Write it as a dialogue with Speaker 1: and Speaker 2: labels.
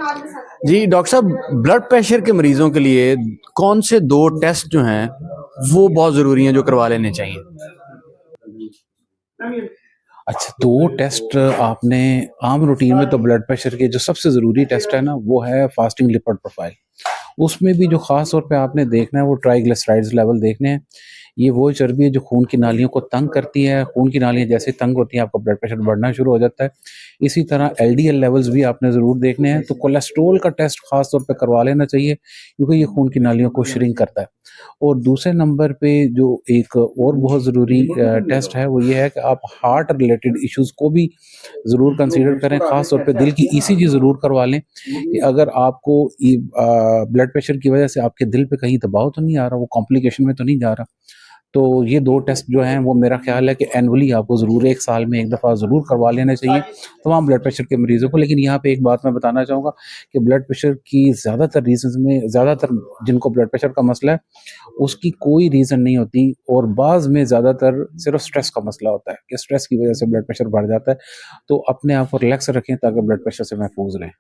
Speaker 1: जी doctor साहब, blood pressure के मरीजों के लिए कौन से दो टेस्ट जो हैं वो बहुत ज़रूरी हैं जो करवा लेने चाहिए?
Speaker 2: अच्छा, 2 टेस्ट आपने आम रूटीन में तो ब्लड प्रेशर के जो सबसे ज़रूरी टेस्ट है ना, वो है फास्टिंग लिपिड प्रोफाइल। उसमें भी जो ख़ास तौर पे आपने देखना है वो ट्राइग्लिसराइड्स लेवल देखने हैं। ये वो चर्बी है जो खून की नालियों को तंग करती है, खून की नालियाँ जैसे तंग होती हैं आपका ब्लड प्रेशर बढ़ना शुरू हो जाता है। इसी तरह एलडीएल लेवल्स भी आपने ज़रूर देखने हैं, तो कोलेस्ट्रॉल का टेस्ट ख़ास तौर पे करवा लेना चाहिए क्योंकि ये खून की नालियों को श्रिंक करता है। और दूसरे नंबर पे जो एक और बहुत ज़रूरी टेस्ट है वो ये है कि आप हार्ट रिलेटेड इश्यूज़ को भी ज़रूर कंसीडर करें, ख़ास तौर पे दिल की ईसीजी ज़रूर करवा लें कि अगर आपको ब्लड प्रेशर की वजह से आपके दिल पे कहीं दबाव तो नहीं आ रहा, वो कॉम्प्लिकेशन में तो नहीं जा रहा। तो ये 2 टेस्ट जो हैं वो मेरा ख़्याल है कि एनुअली आपको ज़रूर 1 साल में 1 दफ़ा ज़रूर करवा लेना चाहिए तमाम ब्लड प्रेशर के मरीज़ों को। लेकिन यहाँ पे एक बात मैं बताना चाहूँगा कि ब्लड प्रेशर की ज़्यादातर रीज़न्स में ज़्यादातर जिनको ब्लड प्रेशर का मसला है, उसकी कोई रीज़न नहीं होती और बाज़ में ज़्यादातर सिर्फ़ स्ट्रेस का मसला होता है कि स्ट्रेस की वजह से ब्लड प्रेशर बढ़ जाता है। तो अपने आप को रिलैक्स रखें ताकि ब्लड प्रेशर से महफूज़ रहें।